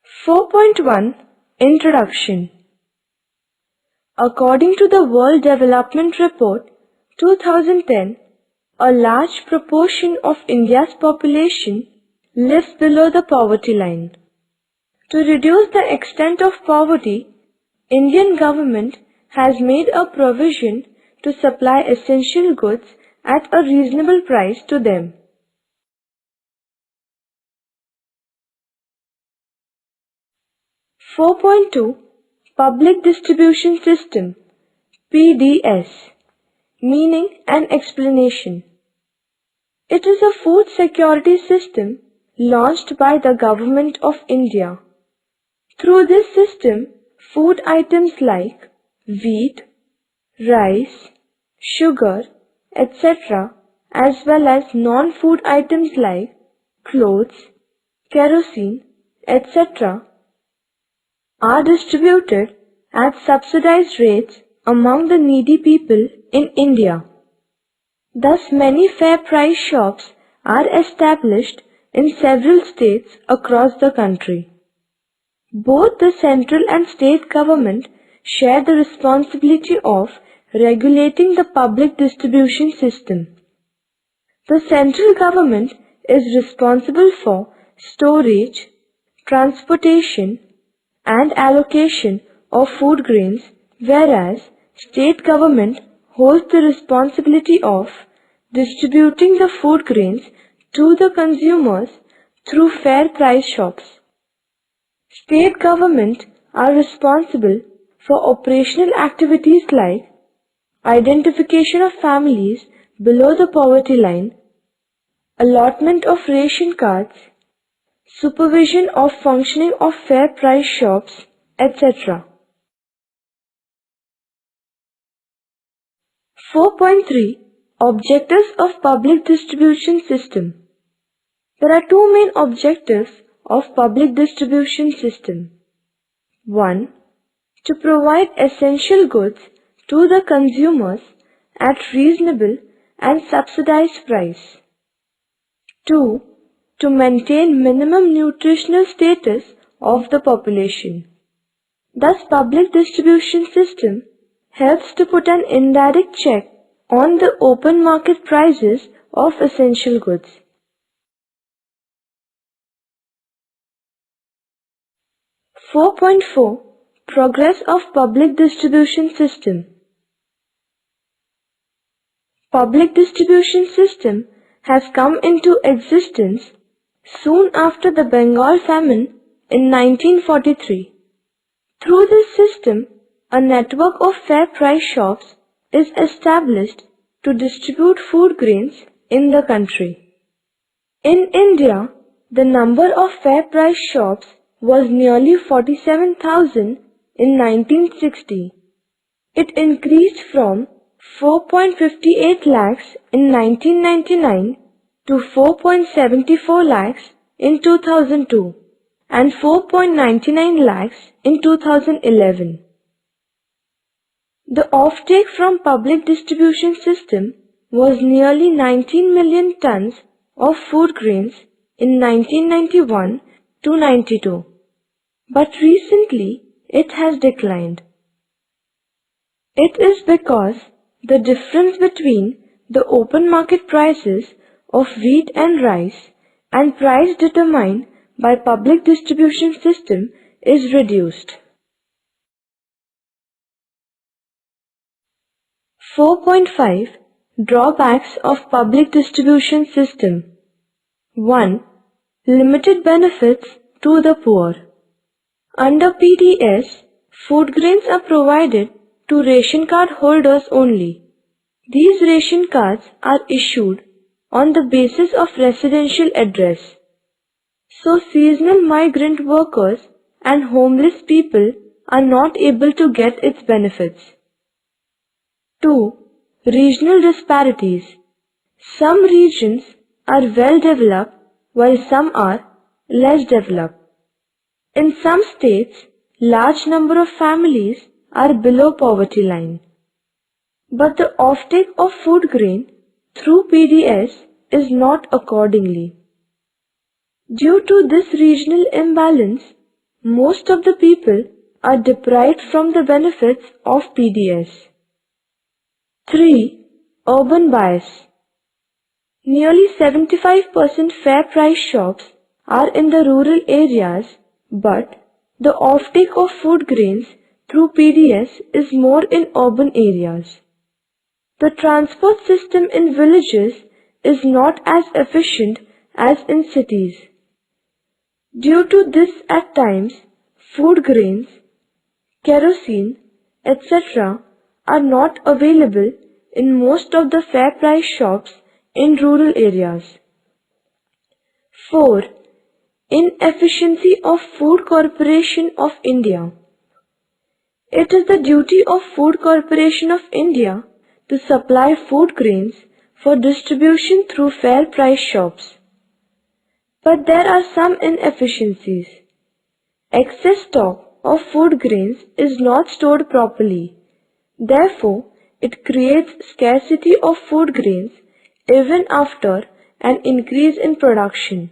4.1 Introduction. According to the World Development Report 2010, a large proportion of India's population lives below the poverty line. To reduce the extent of poverty, Indian government has made a provision to supply essential goods at a reasonable price to them. 4.2 Public Distribution System PDS. Meaning and explanation. It is a food security system launched by the Government of India. Through this system, food items like wheat, rice, sugar, etc., as well as non-food items like clothes, kerosene, etc., are distributed at subsidized rates among the needy people in India. Thus, many fair price shops are established in several states across the country. Both the central and state government share the responsibility of regulating the public distribution system. The central government is responsible for storage, transportation, and allocation of food grains, whereas state government holds the responsibility of distributing the food grains to the consumers through fair price shops. State government are responsible for operational activities like identification of families below the poverty line, allotment of ration cards, supervision of functioning of fair price shops, etc. 4.3 Objectives of Public Distribution System. There are two main objectives of public distribution system. 1. To provide essential goods to the consumers at reasonable and subsidized price. 2. To maintain minimum nutritional status of the population. Thus, public distribution system helps to put an indirect check on the open market prices of essential goods. .4 Progress of Public Distribution System. Public distribution system has come into existence soon after the Bengal famine in 1943. Through this system, a network of fair price shops is established to distribute food grains in the country. In India, the number of fair price shops was nearly 47,000 in 1960. It increased from 4.58 lakhs in 1999 to 4.74 lakhs in 2002 and 4.99 lakhs in 2011. The offtake from public distribution system was nearly 19 million tons of food grains in 1991 to 92, but recently it has declined. It is because the difference between the open market prices of wheat and rice and price determined by public distribution system is reduced. 4.5 Drawbacks of Public Distribution System. 1. Limited benefits to the poor. Under PDS, food grains are provided to ration card holders only. These ration cards are issued on the basis of residential address. So seasonal migrant workers and homeless people are not able to get its benefits. 2. Regional disparities. Some regions are well developed while some are less developed. In some states, large number of families are below poverty line. But the offtake of food grain through PDS is not accordingly. Due to this regional imbalance, most of the people are deprived from the benefits of PDS. 3. Urban bias. Nearly 75% fair price shops are in the rural areas, but the offtake of food grains through PDS is more in urban areas. The transport system in villages is not as efficient as in cities. Due to this, at times, food grains, kerosene, etc. are not available in most of the fair price shops in rural areas. 4. Inefficiency of Food Corporation of India. It is the duty of Food Corporation of India to supply food grains for distribution through fair price shops. But there are some inefficiencies. Excess stock of food grains is not stored properly. Therefore, it creates scarcity of food grains even after an increase in production.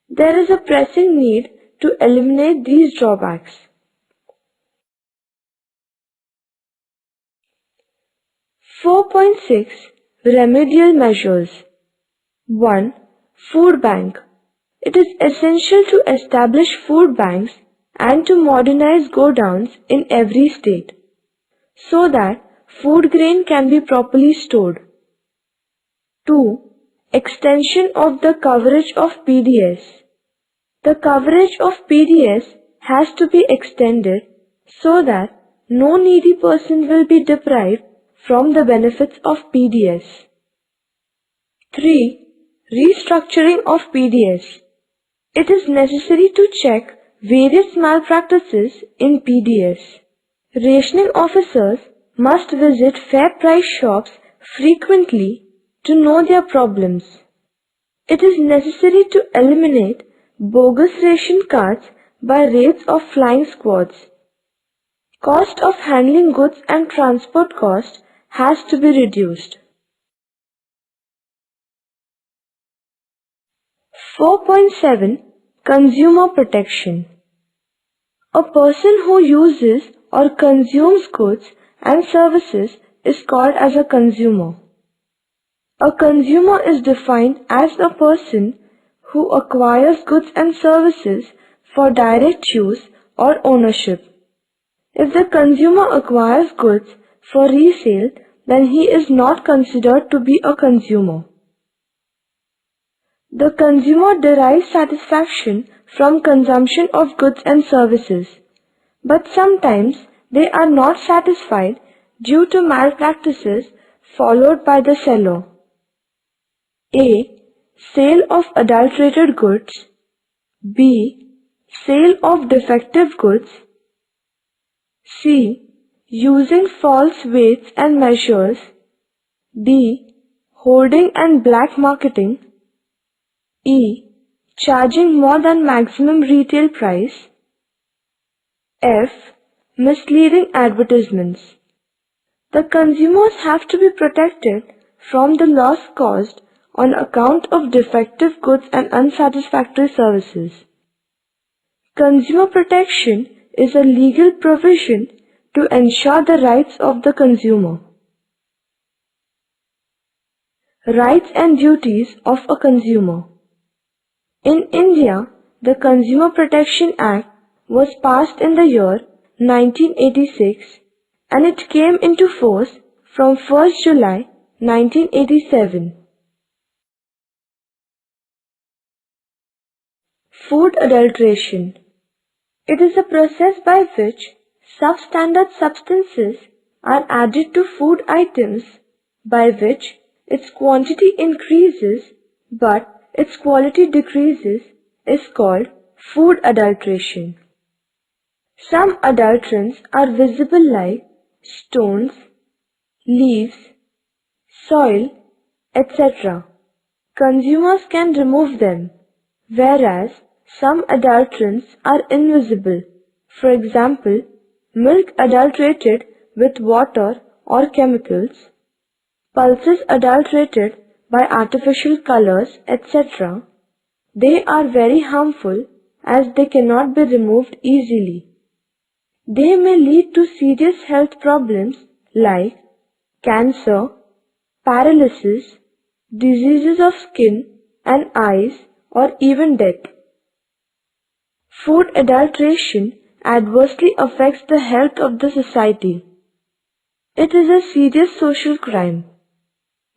There is a pressing need to eliminate these drawbacks. 4.6 Remedial measures. 1. Food bank. It is essential to establish food banks and to modernize godowns in every state, so that food grain can be properly stored. 2. Extension of the coverage of PDS. The coverage of PDS has to be extended so that no needy person will be deprived from the benefits of PDS. 3. Restructuring of PDS. It is necessary to check various malpractices in PDS. Rationing officers must visit fair price shops frequently to know their problems. It is necessary to eliminate bogus ration cards by raids of flying squads. Cost of handling goods and transport cost has to be reduced. 4.7 Consumer protection. A person who uses or consumes goods and services is called as a consumer. A consumer is defined as a person who acquires goods and services for direct use or ownership. If the consumer acquires goods for resale, then he is not considered to be a consumer. The consumer derives satisfaction from consumption of goods and services, but sometimes they are not satisfied due to malpractices followed by the seller. A. Sale of adulterated goods. B. Sale of defective goods. C. Using false weights and measures. D. Hoarding and black marketing. E. Charging more than maximum retail price. F. Misleading advertisements. The consumers have to be protected from the loss caused on account of defective goods and unsatisfactory services. Consumer protection is a legal provision to ensure the rights of the consumer. Rights and duties of a consumer. In India, the Consumer Protection Act was passed in the year 1986 and it came into force from 1st July 1987. Food adulteration. It is a process by which substandard substances are added to food items by which its quantity increases but its quality decreases is called food adulteration. Some adulterants are visible like stones, leaves, soil, etc. Consumers can remove them, whereas some adulterants are invisible. For example, milk adulterated with water or chemicals, pulses adulterated by artificial colors, etc. They are very harmful as they cannot be removed easily. They may lead to serious health problems like cancer, paralysis, diseases of skin and eyes, or even death. Food adulteration adversely affects the health of the society. It is a serious social crime.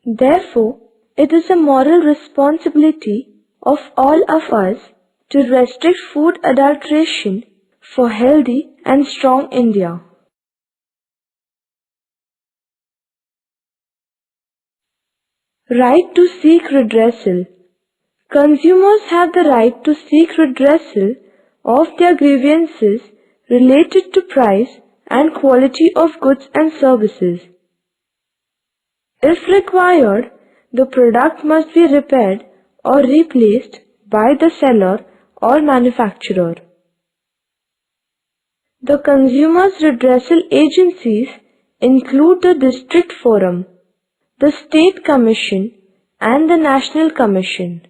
Therefore, it is a moral responsibility of all of us to restrict food adulteration for healthy and strong India. Right to seek redressal. Consumers have the right to seek redressal of their grievances related to price and quality of goods and services. If required, the product must be repaired or replaced by the seller or manufacturer. The consumers' redressal agencies include the District Forum, the State Commission, and the National Commission.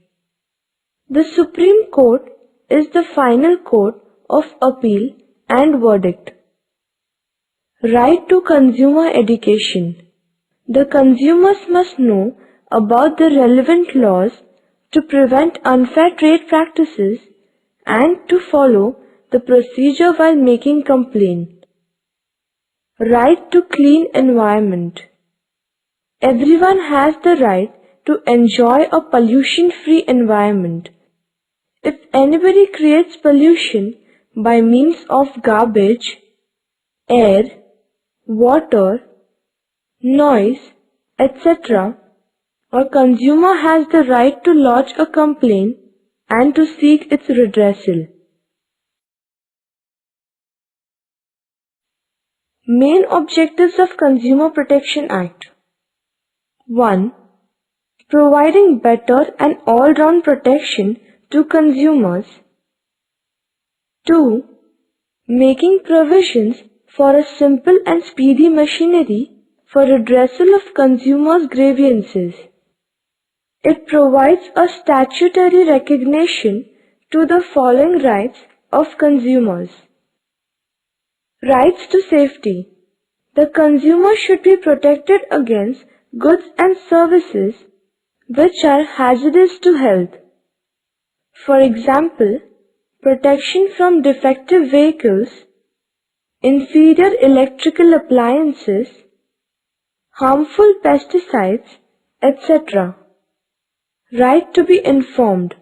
The Supreme Court is the final court of appeal and verdict. Right to consumer education. The consumers must know about the relevant laws to prevent unfair trade practices and to follow the procedure while making complaint. Right to clean environment. Everyone has the right to enjoy a pollution-free environment. If anybody creates pollution by means of garbage, air, water, noise, etc., a consumer has the right to lodge a complaint and to seek its redressal. Main objectives of Consumer Protection Act. 1. Providing better and all-round protection to consumers. 2. Making provisions for a simple and speedy machinery for redressal of consumers' grievances. It provides a statutory recognition to the following rights of consumers. Rights to safety. The consumer should be protected against goods and services which are hazardous to health. For example, protection from defective vehicles, inferior electrical appliances, harmful pesticides, etc. Right to be informed.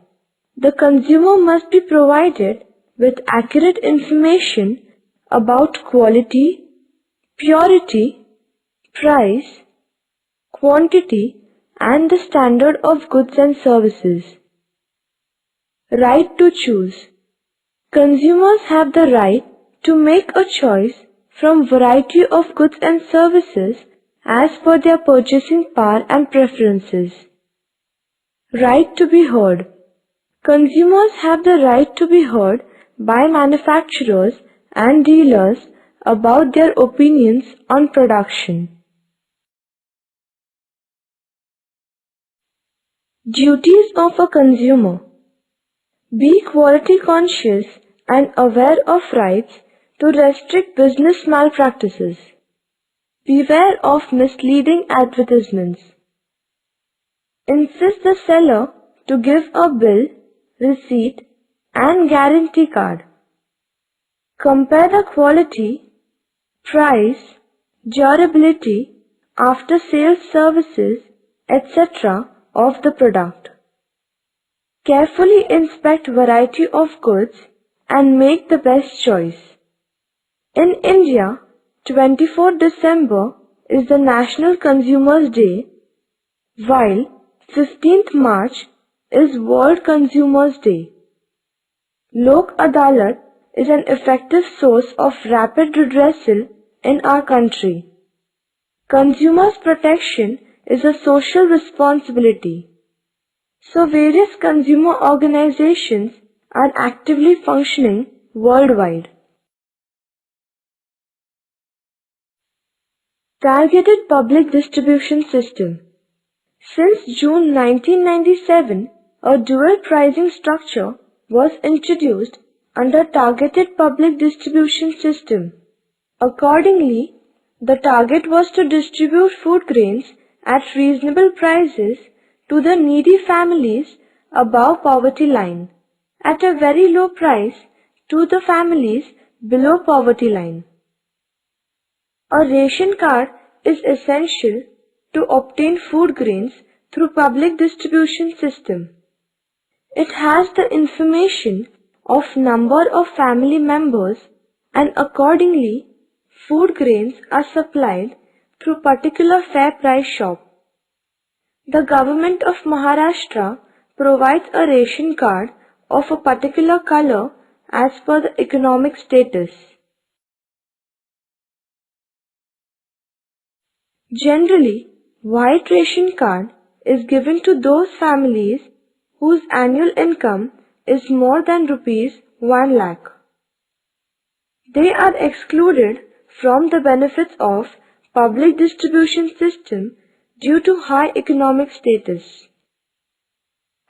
The consumer must be provided with accurate information about quality, purity, price, quantity, and the standard of goods and services. Right to choose. Consumers have the right to make a choice from variety of goods and services as per their purchasing power and preferences. Right to be heard. Consumers have the right to be heard by manufacturers and dealers about their opinions on production. Duties of a consumer. Be quality conscious and aware of rights to restrict business malpractices. Beware of misleading advertisements. Insist the seller to give a bill, receipt, and guarantee card. Compare the quality, price, durability, after-sales services, etc. of the product. Carefully inspect variety of goods and make the best choice. In India, 24 December is the National Consumers Day, while 15th March is World Consumers Day. Lok Adalat is an effective source of rapid redressal in our country. Consumers' protection is a social responsibility. So various consumer organizations are actively functioning worldwide. Targeted Public Distribution System. Since June 1997, a dual pricing structure was introduced under targeted public distribution system. Accordingly, the target was to distribute food grains at reasonable prices to the needy families above poverty line, at a very low price to the families below poverty line. A ration card is essential to obtain food grains through public distribution system. It has the information of number of family members, and accordingly food grains are supplied through particular fair price shop. The government of Maharashtra provides a ration card of a particular color as per the economic status. Generally, white ration card is given to those families whose annual income is more than rupees 1 lakh. They are excluded from the benefits of public distribution system due to high economic status.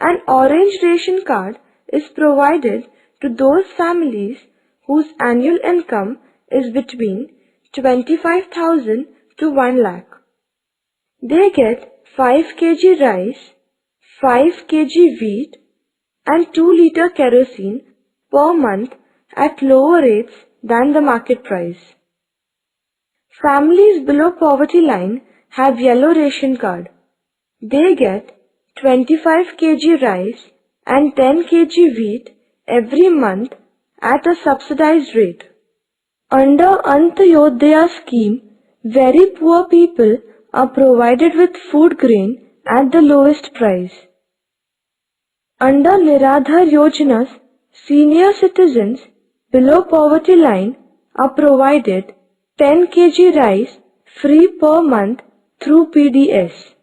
An orange ration card is provided to those families whose annual income is between 25,000 to 1 lakh. They get 5 kg rice, 5 kg wheat and 2 liter kerosene per month at lower rates than the market price. Families below poverty line have yellow ration card. They get 25 kg rice and 10 kg wheat every month at a subsidized rate. Under Antyodaya scheme, very poor people are provided with food grain at the lowest price. Under Niradhar Yojanas, senior citizens below poverty line are provided 10 kg rice free per month through PDS.